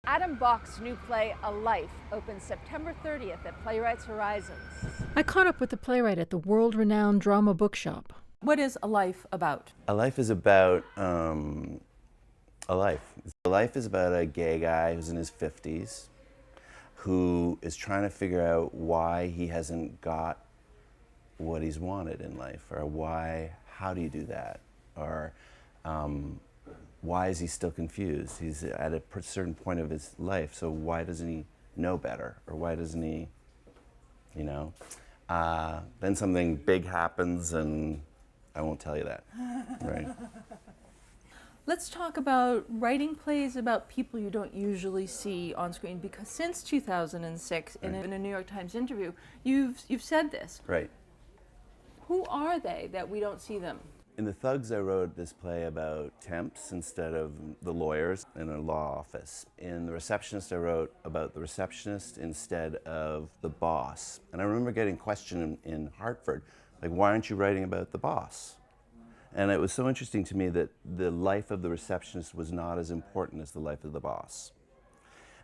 Adam Bock's new play, A Life, opens September 30th at Playwrights Horizons. I caught up with the playwright at the world-renowned drama bookshop. What is A Life about? A Life is about a life. A Life is about a gay guy who's in his 50s who is trying to figure out why he hasn't got what he's wanted in life, or how do you do that? Or why is he still confused? He's at a certain point of his life, so why doesn't he know better? Or why doesn't he, you know? Then something big happens, and I won't tell you that, right? Let's talk about writing plays about people you don't usually see on screen, because since 2006, in a New York Times interview, you've said this. Right. Who are they that we don't see them? In The Thugs, I wrote this play about temps instead of the lawyers in a law office. In The Receptionist, I wrote about the receptionist instead of the boss. And I remember getting questioned in Hartford, like, why aren't you writing about the boss? And it was so interesting to me that the life of the receptionist was not as important as the life of the boss.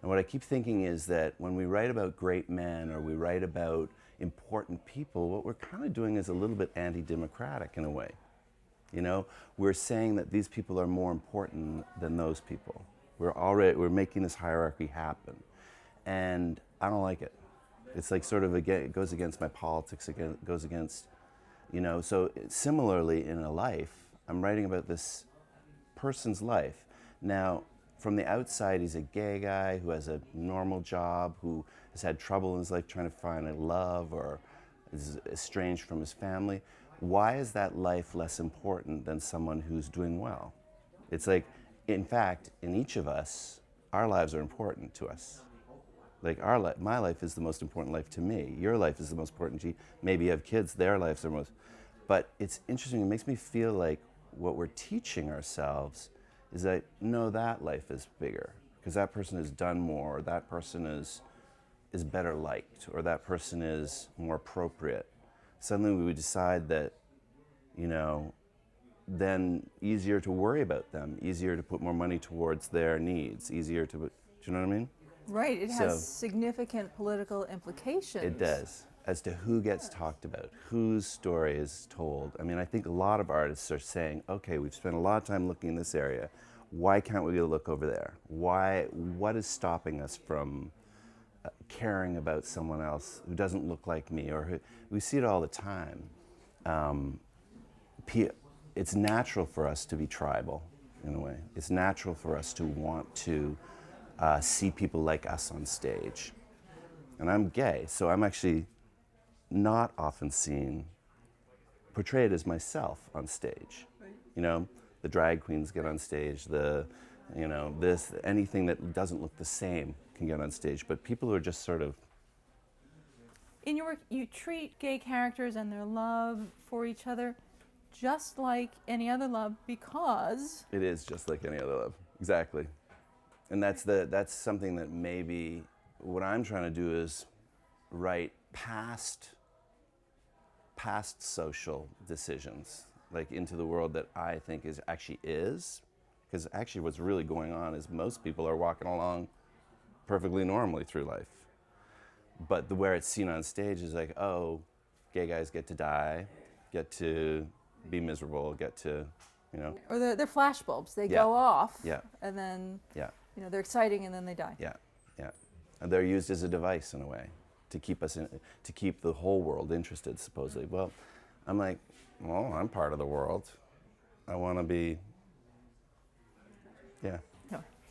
And what I keep thinking is that when we write about great men or we write about important people, what we're kind of doing is a little bit anti-democratic in a way. You know, we're saying that these people are more important than those people. We're making this hierarchy happen. And I don't like it. It's like sort of, again, it goes against my politics, it goes against, you know, so similarly in A Life, I'm writing about this person's life. Now, from the outside, he's a gay guy who has a normal job, who has had trouble in his life trying to find a love or is estranged from his family. Why is that life less important than someone who's doing well? It's like, in fact, in each of us, our lives are important to us. Like my life is the most important life to me. Your life is the most important to you. Maybe you have kids, their lives are most. But it's interesting, it makes me feel like what we're teaching ourselves is that, no, that life is bigger, because that person has done more, or that person is better liked, or that person is more appropriate. Suddenly we would decide that, you know, then easier to worry about them, easier to put more money towards their needs, easier to, do you know what I mean? Right, it has significant political implications. It does, as to who gets talked about, whose story is told. I mean, I think a lot of artists are saying, okay, we've spent a lot of time looking in this area, why can't we go look over there? What is stopping us from caring about someone else who doesn't look like me, or who, we see it all the time. It's natural for us to be tribal, in a way. It's natural for us to want to see people like us on stage. And I'm gay, so I'm actually not often seen portrayed as myself on stage. Right. You know, the drag queens get on stage, you know, anything that doesn't look the same can get on stage, but people who are just sort of... In your work, you treat gay characters and their love for each other just like any other love, because... It is just like any other love, exactly. And that's something that maybe what I'm trying to do is write past social decisions, like into the world that I think actually is, because actually what's really going on is most people are walking along perfectly normally through life. But where it's seen on stage is like, oh, gay guys get to die, get to be miserable, get to, you know. Or they're flashbulbs. They go off, and then, you know, they're exciting and then they die. Yeah, yeah. And they're used as a device in a way to keep to keep the whole world interested, supposedly. Well, I'm like, well, I'm part of the world. I want to be, yeah.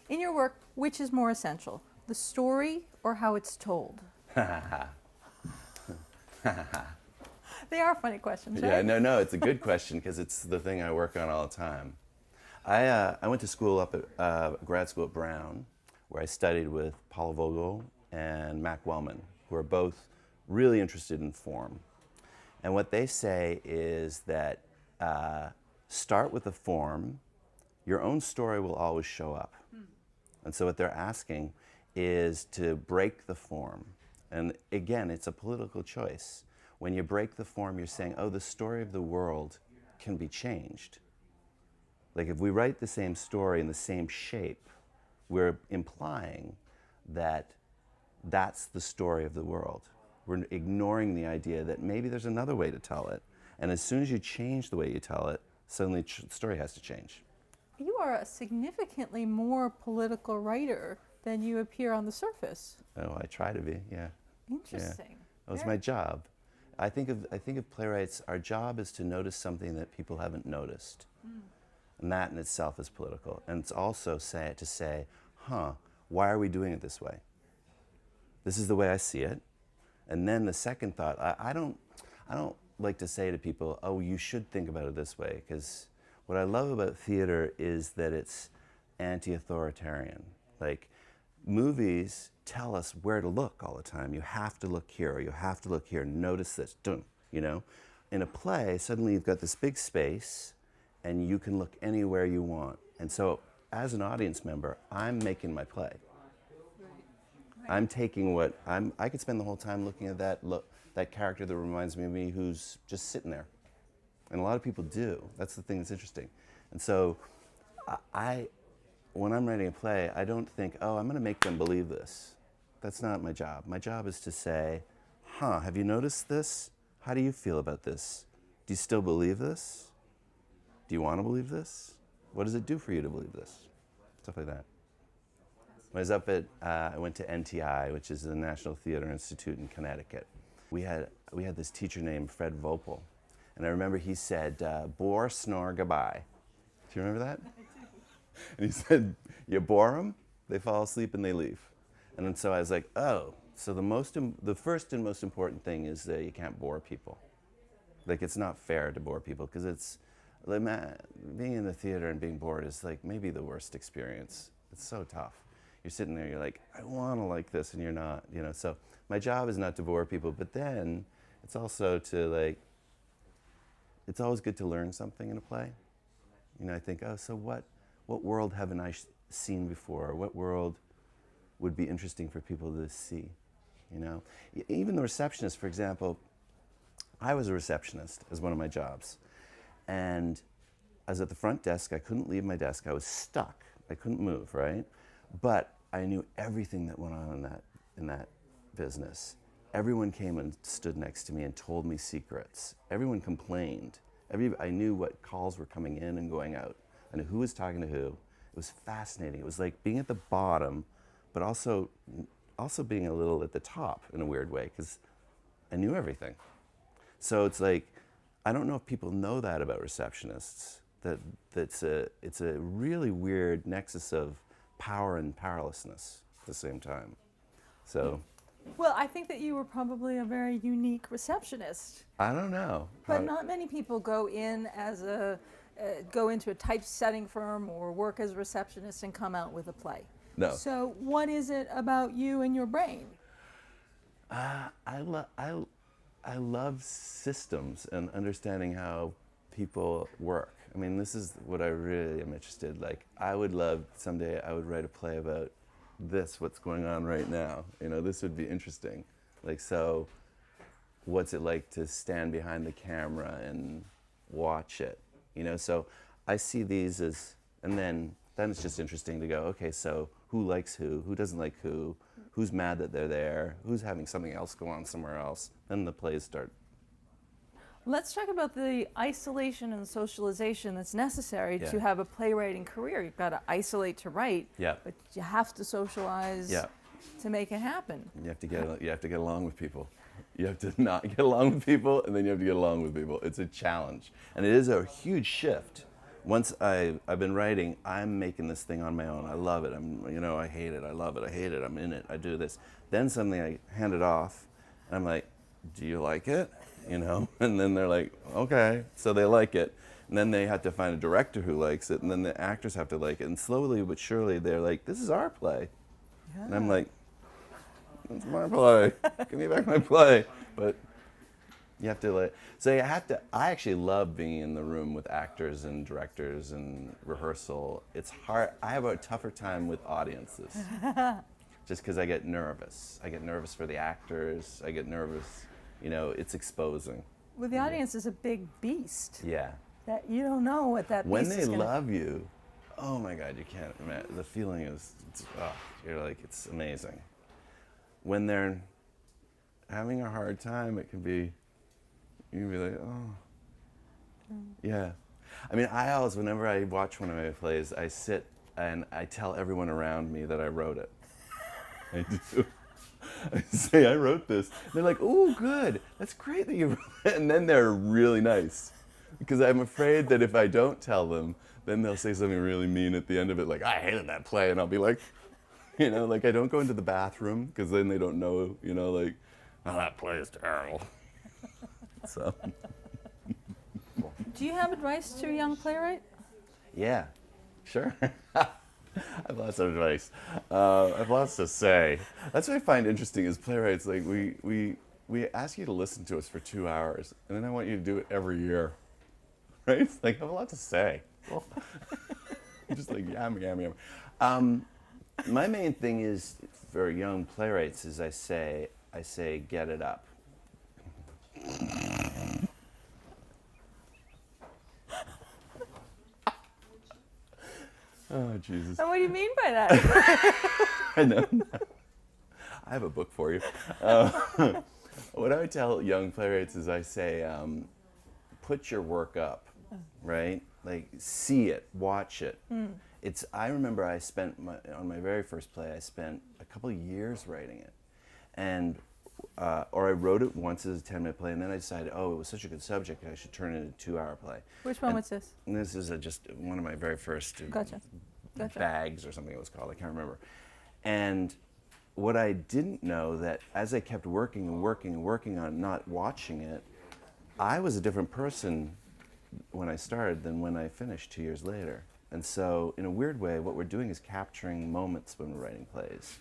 In your work, which is more essential, the story or how it's told? They are funny questions, right? Yeah, no, it's a good question, because it's the thing I work on all the time. I went to school up at grad school at Brown, where I studied with Paula Vogel and Mac Wellman, who are both really interested in form. And what they say is that start with the form, your own story will always show up. And so what they're asking is to break the form. And again, it's a political choice. When you break the form, you're saying, oh, the story of the world can be changed. Like if we write the same story in the same shape we're implying that that's the story of the world. We're ignoring the idea that maybe there's another way to tell it. And as soon as you change the way you tell it, suddenly the story has to change. You are a significantly more political writer than you appear on the surface. Oh, I try to be, yeah. Interesting. That was my job. I think of playwrights, our job is to notice something that people haven't noticed. And that in itself is political. And it's also to say, why are we doing it this way? This is the way I see it. And then the second thought, I don't like to say to people, oh, you should think about it this way, because what I love about theater is that it's anti-authoritarian. Like, movies tell us where to look all the time. You have to look here, or you have to look here, notice this, you know? In a play, suddenly you've got this big space, and you can look anywhere you want. And so, as an audience member, I'm making my play. I'm taking I could spend the whole time looking at that character that reminds me of me who's just sitting there. And a lot of people do. That's the thing that's interesting. And so when I'm writing a play, I don't think, oh, I'm going to make them believe this. That's not my job. My job is to say, have you noticed this? How do you feel about this? Do you still believe this? Do you want to believe this? What does it do for you to believe this? Stuff like that. When I went to NTI, which is the National Theater Institute in Connecticut. We had this teacher named Fred Vopel, and I remember he said, bore, snore, goodbye. Do you remember that? And he said, you bore them, they fall asleep and they leave. And then so I was like, oh, so the first and most important thing is that you can't bore people. Like, it's not fair to bore people, because it's, like, being in the theater and being bored is like maybe the worst experience. It's so tough. You're sitting there, you're like, I want to like this, and you're not, you know. So my job is not to bore people, but then it's also to, like, it's always good to learn something in a play. You know, I think, oh, so what world haven't I seen before? What world would be interesting for people to see, you know? Even the receptionist, for example, I was a receptionist as one of my jobs. And I was at the front desk, I couldn't leave my desk, I was stuck, I couldn't move, right? But I knew everything that went on in that business. Everyone came and stood next to me and told me secrets. Everyone complained. I knew what calls were coming in and going out. I knew who was talking to who. It was fascinating. It was like being at the bottom, but also being a little at the top in a weird way, because I knew everything. So it's like, I don't know if people know that about receptionists, it's a really weird nexus of power and powerlessness at the same time. So. Well, I think that you were probably a very unique receptionist. I don't know. But not many people go into a typesetting firm or work as a receptionist and come out with a play. No. So what is it about you and your brain? I love systems and understanding how people work. I mean, this is what I really am interested in. Like, I would love someday I would write a play about what's going on right now. You know, this would be interesting. Like, so what's it like to stand behind the camera and watch it? You know, so I see these as, and then it's just interesting to go, okay, so who likes who doesn't like who's mad that they're there, who's having something else go on somewhere else. Then the plays start. Let's talk about the isolation and socialization that's necessary to have a playwriting career. You've got to isolate to write, but you have to socialize to make it happen. You have to get along with people. You have to not get along with people, and then you have to get along with people. It's a challenge, and it is a huge shift. Once I've been writing, I'm making this thing on my own. I love it. I hate it. I love it. I hate it. I'm in it. I do this. Then suddenly I hand it off, and I'm like, do you like it? You know, and then they're like, okay, so they like it. And then they have to find a director who likes it, and then the actors have to like it. And slowly but surely they're like, this is our play. Yeah. And I'm like, it's my play. Give me back my play. But you have to I actually love being in the room with actors and directors and rehearsal. It's hard. I have a tougher time with audiences. Just because I get nervous. I get nervous for the actors. I get nervous. You know, it's exposing. Well, the audience is a big beast. Yeah. That you don't know what that when beast they is love you, oh my God, you can't imagine. The feeling is, you're like, it's amazing. When they're having a hard time, it can be, you can be like, oh, yeah. I mean, I always, whenever I watch one of my plays, I sit and I tell everyone around me that I wrote it. I do. I say, I wrote this. And they're like, oh, good. That's great that you wrote it. And then they're really nice. Because I'm afraid that if I don't tell them, then they'll say something really mean at the end of it, like, I hated that play. And I'll be like, you know, like I don't go into the bathroom because then they don't know, you know, like, oh, that play is terrible. So. Do you have advice to a young playwright? Yeah, sure. I have lots of advice. I have lots to say. That's what I find interesting is playwrights, like we ask you to listen to us for 2 hours, and then I want you to do it every year. Right? It's like, I have a lot to say. Well, just like yam, yam, yam. My main thing is, for young playwrights, is I say, get it up. Oh, Jesus. And what do you mean by that? I know. I have a book for you. What I would tell young playwrights is I say, put your work up, right? Like, see it, watch it. I remember I spent, on my very first play, I spent a couple of years writing it. And, or I wrote it once as a 10-minute play, and then I decided, oh, it was such a good subject, I should turn it into a 2-hour play. Which one was this? And this is just one of my very first Gotcha. bags or something it was called, I can't remember. And what I didn't know, that as I kept working and working and working on not watching it, I was a different person when I started than when I finished 2 years later. And so, in a weird way, what we're doing is capturing moments when we're writing plays.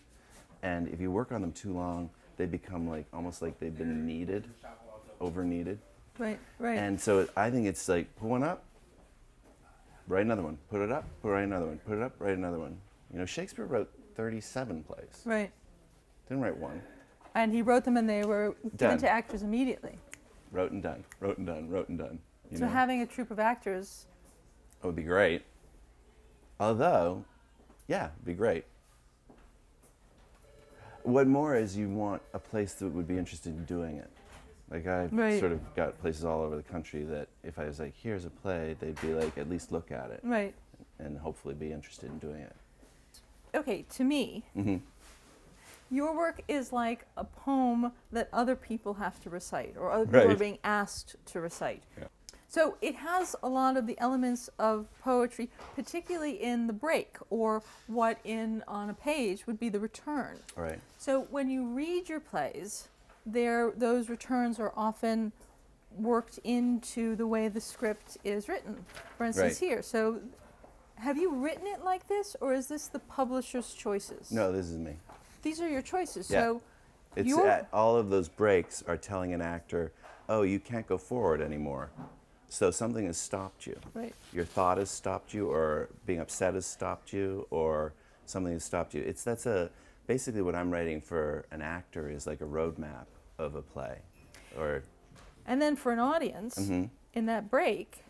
And if you work on them too long, they become like, almost like they've been needed, over-needed. Right, right. And so I think it's like, put one up, write another one, put it up, write another one, put it up, write another one. You know, Shakespeare wrote 37 plays. Right. Didn't write one. And he wrote them and they were given to actors immediately. Wrote and done, wrote and done, wrote and done. So having a troupe of actors would be great. Although, yeah, it'd be great. What more is you want a place that would be interested in doing it. Like I've sort of got places all over the country that if I was like, here's a play, they'd be like, at least look at it. Right. And hopefully be interested in doing it. Okay, to me, your work is like a poem that other people have to recite, or other people are being asked to recite. Yeah. So it has a lot of the elements of poetry, particularly in the break, or what on a page would be the return. Right. So when you read your plays, those returns are often worked into the way the script is written. For instance, here. So have you written it like this, or is this the publisher's choices? No, this is me. These are your choices. Yeah. So it's all of those breaks are telling an actor, oh, you can't go forward anymore. So something has stopped you. Right. Your thought has stopped you, or being upset has stopped you, or something has stopped you. Basically what I'm writing for an actor is like a roadmap of a play. And then for an audience, in that break,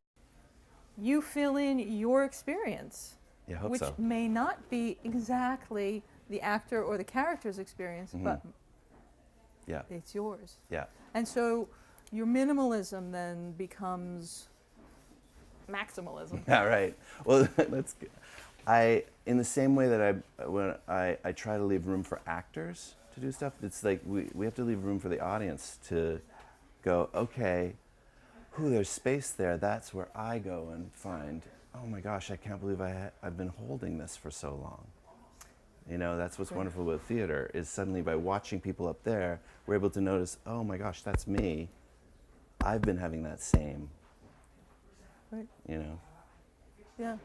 you fill in your experience, which may not be exactly the actor or the character's experience, but it's yours. Yeah. And so your minimalism then becomes maximalism. Yeah, right. Well, that's good. In the same way that when I try to leave room for actors to do stuff, it's like we have to leave room for the audience to go, okay, there's space there. That's where I go and find, oh my gosh, I can't believe I've been holding this for so long. You know, that's what's wonderful about theater, is suddenly by watching people up there, we're able to notice, oh my gosh, that's me. I've been having that same, you know. Yeah.